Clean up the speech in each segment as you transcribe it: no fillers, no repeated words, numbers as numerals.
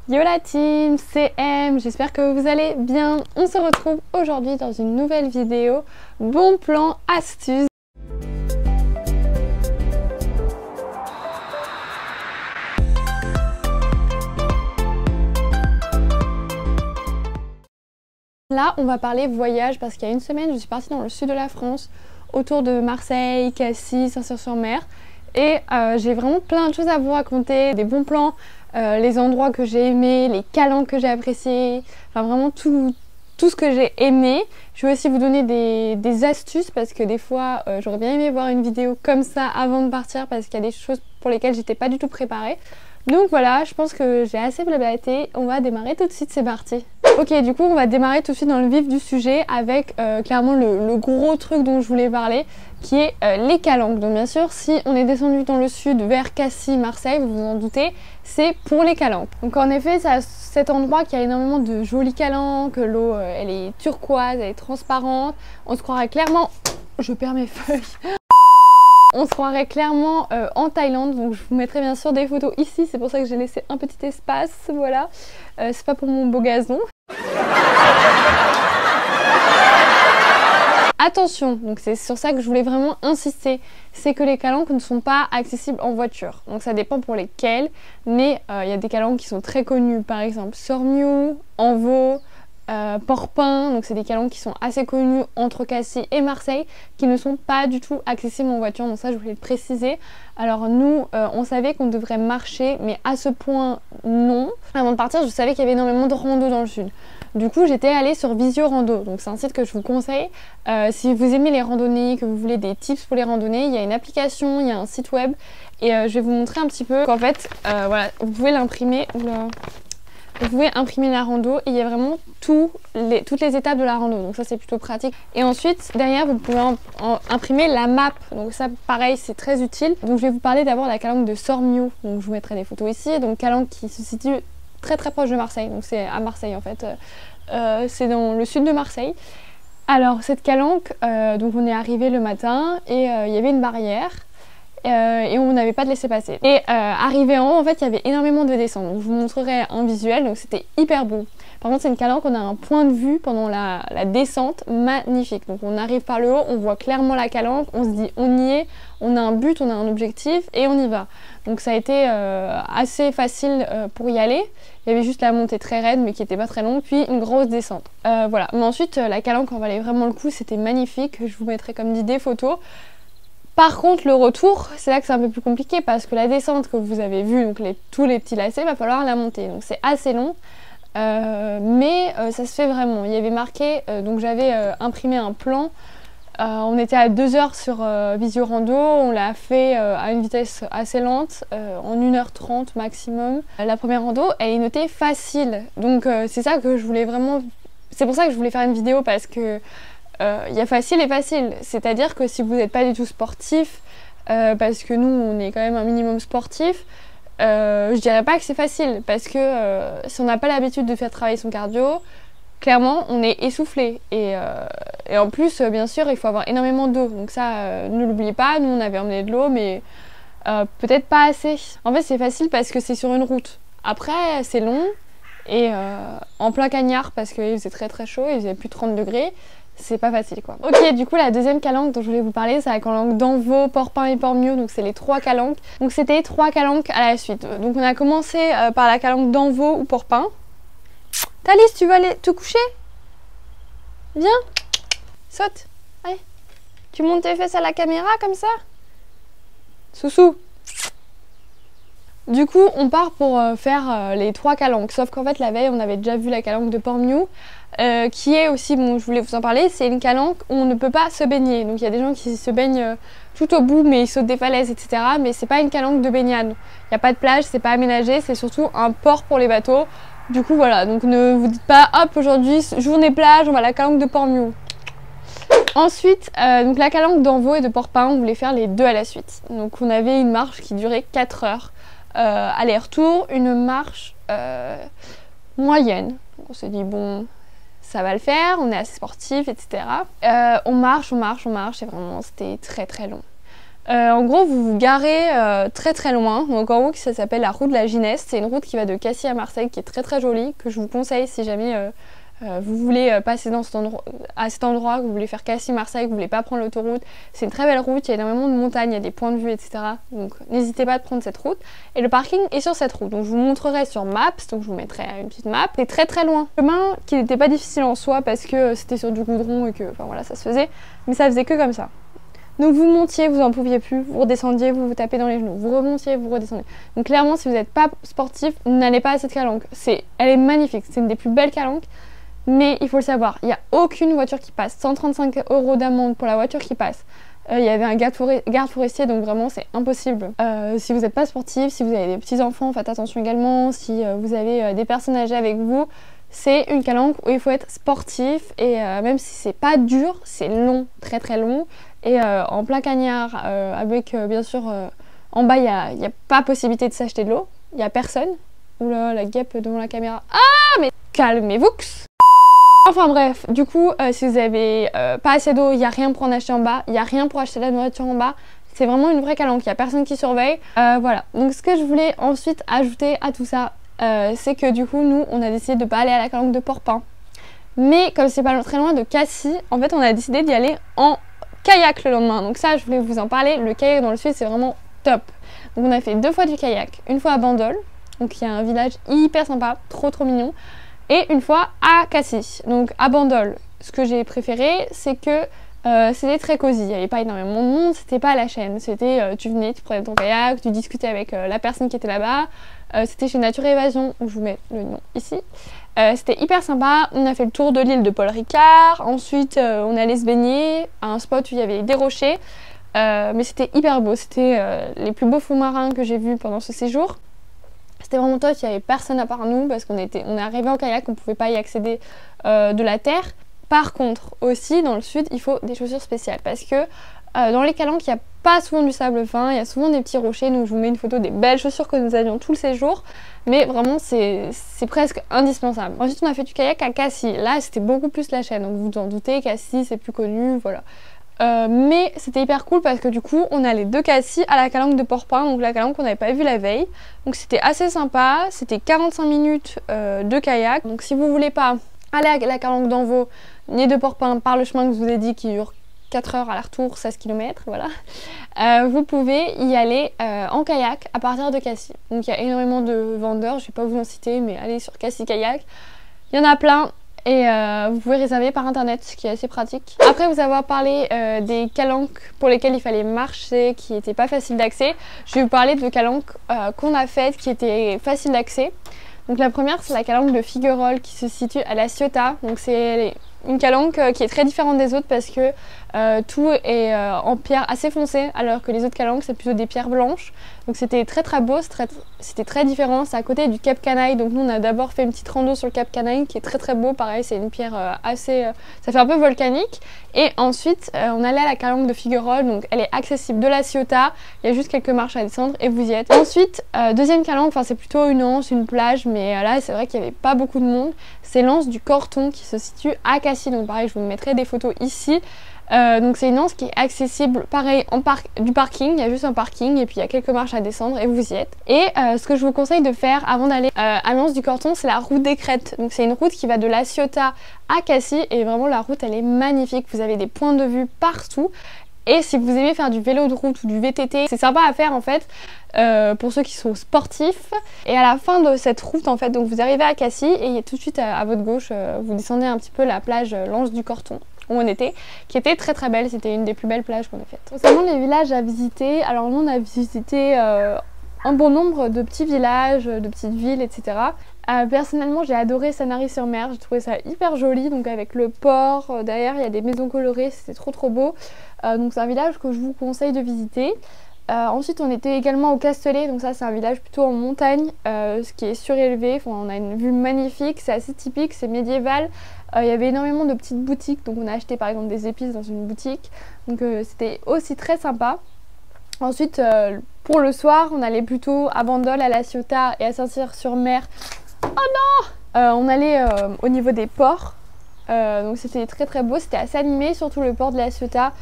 Yo la team, c'est M, j'espère que vous allez bien. On se retrouve aujourd'hui dans une nouvelle vidéo. Bon plan, astuce. Là, on va parler voyage parce qu'il y a une semaine, je suis partie dans le sud de la France, autour de Marseille, Cassis, Saint-Cyr-sur-Mer. Et j'ai vraiment plein de choses à vous raconter, des bons plans, les endroits que j'ai aimés, les calanques que j'ai appréciés, enfin vraiment tout ce que j'ai aimé. Je vais aussi vous donner des astuces parce que des fois j'aurais bien aimé voir une vidéo comme ça avant de partir parce qu'il y a des choses pour lesquelles j'étais pas du tout préparée. Donc voilà, je pense que j'ai assez blablaté, on va démarrer tout de suite, c'est parti. Ok, du coup on va démarrer tout de suite dans le vif du sujet avec clairement le gros truc dont je voulais parler, qui est les calanques. Donc bien sûr, si on est descendu dans le sud vers Cassis, Marseille, vous vous en doutez, c'est pour les calanques. Donc en effet, c'est à cet endroit qu'il y a énormément de jolies calanques, l'eau elle est turquoise, elle est transparente, on se croirait clairement... Je perds mes feuilles. On se croirait clairement en Thaïlande, donc je vous mettrai bien sûr des photos ici, c'est pour ça que j'ai laissé un petit espace, voilà. C'est pas pour mon beau gazon. Attention, donc c'est sur ça que je voulais vraiment insister, c'est que les calanques ne sont pas accessibles en voiture. Donc ça dépend pour lesquelles, mais il y a des calanques qui sont très connues, par exemple Sormiou, Envaux, Porpin, donc c'est des calanques qui sont assez connus entre Cassis et Marseille, qui ne sont pas du tout accessibles en voiture, donc ça je voulais le préciser. Alors nous, on savait qu'on devrait marcher, mais à ce point non. Avant de partir, je savais qu'il y avait énormément de rando dans le sud. Du coup, j'étais allée sur Visio Rando, donc c'est un site que je vous conseille. Si vous aimez les randonnées, que vous voulez des tips pour les randonnées, il y a une application, il y a un site web, et je vais vous montrer un petit peu qu'en fait, voilà, vous pouvez l'imprimer. Vous pouvez imprimer la rando et il y a vraiment toutes les étapes de la rando, donc ça c'est plutôt pratique. Et ensuite derrière vous pouvez imprimer la map, donc ça pareil c'est très utile. Donc je vais vous parler d'abord de la calanque de Sormiou, donc je vous mettrai des photos ici. Donc calanque qui se situe très proche de Marseille, donc c'est à Marseille en fait, c'est dans le sud de Marseille. Alors cette calanque, donc on est arrivé le matin et il y avait une barrière. Et on n'avait pas de laisser passer. Et arrivé en haut, en fait, il y avait énormément de descentes. Donc, je vous montrerai un visuel, donc c'était hyper beau. Par contre, c'est une calanque, on a un point de vue pendant la descente magnifique. Donc, on arrive par le haut, on voit clairement la calanque, on se dit on y est, on a un but, on a un objectif et on y va. Donc, ça a été assez facile pour y aller. Il y avait juste la montée très raide, mais qui n'était pas très longue, puis une grosse descente. Voilà. Mais ensuite, la calanque en valait vraiment le coup, c'était magnifique. Je vous mettrai comme dit des photos. Par contre, le retour, c'est là que c'est un peu plus compliqué parce que la descente que vous avez vue, donc tous les petits lacets, il va falloir la monter. Donc c'est assez long, mais ça se fait vraiment. Il y avait marqué, donc j'avais imprimé un plan. On était à 2 heures sur Visio Rando, on l'a fait à une vitesse assez lente, en 1h30 maximum. La première rando, elle est notée facile. Donc c'est ça que je voulais vraiment... C'est pour ça que je voulais faire une vidéo parce que... Il y a facile et facile, c'est-à-dire que si vous n'êtes pas du tout sportif, parce que nous on est quand même un minimum sportif, je dirais pas que c'est facile, parce que si on n'a pas l'habitude de faire travailler son cardio, clairement on est essoufflé, et en plus bien sûr il faut avoir énormément d'eau, donc ça ne l'oubliez pas, nous on avait emmené de l'eau mais peut-être pas assez. En fait c'est facile parce que c'est sur une route, après c'est long, et en plein cagnard parce qu'il faisait très chaud, il faisait plus de 30 degrés. C'est pas facile quoi. Ok, du coup la deuxième calanque dont je voulais vous parler, c'est la calanque d'Envaux, Porpin et Pormiou, donc c'est les 3 calanques. Donc c'était 3 calanques à la suite. Donc on a commencé par la calanque d'Envaux ou Porpin. Thalys, tu veux aller te coucher? Viens, saute, allez. Tu montes tes fesses à la caméra comme ça? Soussou. Du coup, on part pour faire les 3 calanques, sauf qu'en fait la veille on avait déjà vu la calanque de Pormiou, qui est aussi, bon je voulais vous en parler, c'est une calanque où on ne peut pas se baigner. Donc il y a des gens qui se baignent tout au bout mais ils sautent des falaises etc. Mais c'est pas une calanque de baignade, il n'y a pas de plage, c'est pas aménagé, c'est surtout un port pour les bateaux. Du coup voilà, donc ne vous dites pas hop aujourd'hui journée plage, on va à la calanque de Pormiou. Ensuite, donc la calanque d'Envaux et de Porpin, on voulait faire les 2 à la suite. Donc on avait une marche qui durait 4 heures. Aller-retour, une marche moyenne. Donc on s'est dit bon ça va le faire, on est assez sportif etc. On marche et vraiment c'était très long. En gros, vous vous garez très loin. Donc en gros, ça s'appelle la route de la Gineste. C'est une route qui va de Cassis à Marseille, qui est très jolie, que je vous conseille si jamais vous voulez passer à cet endroit, que vous voulez faire Cassis-Marseille, que vous voulez pas prendre l'autoroute. C'est une très belle route, il y a énormément de montagnes, il y a des points de vue, etc. Donc n'hésitez pas à prendre cette route. Et le parking est sur cette route. Donc je vous montrerai sur Maps, donc je vous mettrai une petite map. C'est très loin. Le chemin qui n'était pas difficile en soi parce que c'était sur du goudron et que, enfin voilà, ça se faisait. Mais ça faisait que comme ça. Donc vous montiez, vous en pouviez plus, vous redescendiez, vous vous tapez dans les genoux, vous remontiez, vous redescendez. Donc clairement, si vous n'êtes pas sportif, n'allez pas à cette calanque. Elle est magnifique, c'est une des plus belles calanques, mais il faut le savoir, il n'y a aucune voiture qui passe. 135 € d'amende pour la voiture qui passe. Il y avait un garde forestier, donc vraiment c'est impossible. Si vous n'êtes pas sportif, si vous avez des petits enfants, faites attention également. Si vous avez des personnes âgées avec vous, c'est une calanque où il faut être sportif et même si c'est pas dur, c'est long, très long. Et en plein cagnard, avec bien sûr en bas, il n'y a pas possibilité de s'acheter de l'eau. Il n'y a personne. Oula, la guêpe devant la caméra. Ah, mais calmez-vous. Enfin bref, du coup, si vous avez pas assez d'eau, il n'y a rien pour en acheter en bas. Il n'y a rien pour acheter de la nourriture en bas. C'est vraiment une vraie calanque. Il n'y a personne qui surveille. Voilà. Donc ce que je voulais ensuite ajouter à tout ça, c'est que du coup, nous, on a décidé de ne pas aller à la calanque de Porpin. Mais comme c'est pas très loin de Cassis, en fait, on a décidé d'y aller en kayak le lendemain. Donc ça, je voulais vous en parler. Le kayak dans le sud, c'est vraiment top. Donc on a fait 2 fois du kayak. Une fois à Bandol, donc il y a un village hyper sympa, trop mignon. Et une fois à Cassis. Donc à Bandol, ce que j'ai préféré, c'est que c'était très cosy. Il n'y avait pas énormément de monde, c'était pas à la chaîne. C'était, tu venais, tu prenais ton kayak, tu discutais avec la personne qui était là-bas. C'était chez Nature Évasion, où je vous mets le nom ici. C'était hyper sympa, on a fait le tour de l'île de Paul Ricard, ensuite on allait se baigner à un spot où il y avait des rochers, mais c'était hyper beau, c'était les plus beaux fonds marins que j'ai vus pendant ce séjour. C'était vraiment top, il n'y avait personne à part nous parce qu'on est arrivé en kayak, on ne pouvait pas y accéder de la terre. Par contre, aussi dans le sud, il faut des chaussures spéciales parce que dans les calanques, il n'y a pas souvent du sable fin, il y a souvent des petits rochers, donc je vous mets une photo des belles chaussures que nous avions tout le séjour, mais vraiment c'est presque indispensable. Ensuite on a fait du kayak à Cassis, là c'était beaucoup plus la chaîne, donc vous vous en doutez, Cassis c'est plus connu, voilà. Mais c'était hyper cool parce que du coup on allait de Cassis à la calanque de Porpin, donc la calanque qu'on n'avait pas vue la veille, donc c'était assez sympa, c'était 45 minutes de kayak, donc si vous voulez pas aller à la calanque d'Envaux ni de Porpin par le chemin que je vous ai dit qui dure 4 heures à la retour, 16 km, voilà. Vous pouvez y aller en kayak à partir de Cassis. Donc il y a énormément de vendeurs, je ne vais pas vous en citer, mais allez sur Cassis Kayak. Il y en a plein et vous pouvez réserver par internet, ce qui est assez pratique. Après vous avoir parlé des calanques pour lesquelles il fallait marcher, qui n'étaient pas faciles d'accès, je vais vous parler de calanques qu'on a faites qui étaient faciles d'accès. Donc la première c'est la calanque de Figuerolles qui se situe à La Ciotat. Donc c'est une calanque qui est très différente des autres parce que tout est en pierre assez foncée alors que les autres calanques c'est plutôt des pierres blanches. Donc c'était très beau, c'était très différent. C'est à côté du Cap Canaille, donc nous on a d'abord fait une petite rando sur le Cap Canaille qui est très beau. Pareil, c'est une pierre assez... ça fait un peu volcanique. Et ensuite on allait à la calanque de Figuerolles, donc elle est accessible de La Ciotat. Il y a juste quelques marches à descendre et vous y êtes. Ensuite, deuxième calanque, enfin c'est plutôt une anse, une plage, mais là c'est vrai qu'il n'y avait pas beaucoup de monde. C'est l'anse du Corton qui se situe à Cassis, donc pareil je vous mettrai des photos ici. Donc c'est une anse qui est accessible pareil du parking, il y a juste un parking et puis il y a quelques marches à descendre et vous y êtes. Et ce que je vous conseille de faire avant d'aller à l'anse du Corton, c'est la route des Crêtes. Donc c'est une route qui va de La Ciotat à Cassis et vraiment la route elle est magnifique, vous avez des points de vue partout. Et si vous aimez faire du vélo de route ou du VTT, c'est sympa à faire en fait pour ceux qui sont sportifs. Et à la fin de cette route en fait, donc vous arrivez à Cassis et tout de suite à votre gauche, vous descendez un petit peu la plage l'anse du Corton où on était, qui était très belle, c'était une des plus belles plages qu'on a faites. Concernant les villages à visiter, alors nous on a visité un bon nombre de petits villages, de petites villes, etc. Personnellement j'ai adoré Sanary-sur-Mer, j'ai trouvé ça hyper joli, donc avec le port, derrière il y a des maisons colorées, c'était trop beau. Donc c'est un village que je vous conseille de visiter. Ensuite on était également au Castellet, donc ça c'est un village plutôt en montagne, ce qui est surélevé, enfin, on a une vue magnifique, c'est assez typique, c'est médiéval. Il y avait énormément de petites boutiques, donc on a acheté par exemple des épices dans une boutique, donc c'était aussi très sympa. Ensuite pour le soir on allait plutôt à Bandol, à La Ciotat et à Saint-Cyr-sur-Mer. Oh non on allait au niveau des ports. Donc c'était très très beau, c'était assez animé, surtout le port de la Ciotat.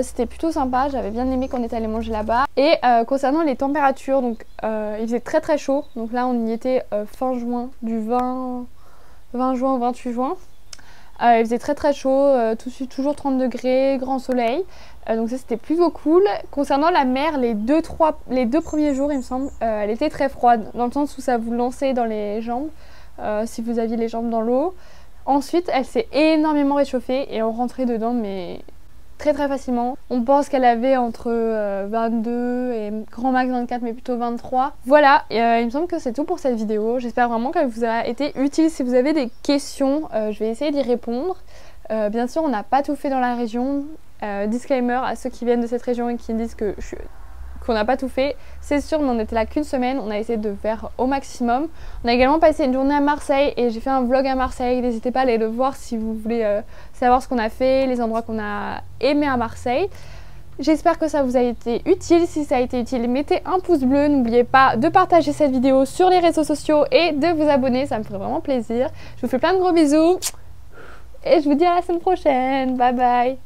C'était plutôt sympa, j'avais bien aimé qu'on était allé manger là-bas. Et concernant les températures, donc il faisait très très chaud. Donc là on y était fin juin, du 20 juin au 28 juin. Il faisait très très chaud, toujours 30 degrés, grand soleil. Donc ça c'était plutôt cool. Concernant la mer, les deux premiers jours il me semble, elle était très froide. Dans le sens où ça vous lançait dans les jambes, si vous aviez les jambes dans l'eau. Ensuite elle s'est énormément réchauffée et on rentrait dedans mais très très facilement. On pense qu'elle avait entre 22 et grand max 24 mais plutôt 23. Voilà, il me semble que c'est tout pour cette vidéo. J'espère vraiment qu'elle vous a été utile. Si vous avez des questions, je vais essayer d'y répondre. Bien sûr on n'a pas tout fait dans la région. Disclaimer à ceux qui viennent de cette région et qui disent qu'on n'a pas tout fait, c'est sûr, mais on était là qu'une semaine, on a essayé de faire au maximum. On a également passé une journée à Marseille et j'ai fait un vlog à Marseille, n'hésitez pas à aller le voir si vous voulez savoir ce qu'on a fait, les endroits qu'on a aimés à Marseille. J'espère que ça vous a été utile. Si ça a été utile, mettez un pouce bleu, n'oubliez pas de partager cette vidéo sur les réseaux sociaux et de vous abonner, ça me ferait vraiment plaisir. Je vous fais plein de gros bisous et je vous dis à la semaine prochaine, bye bye.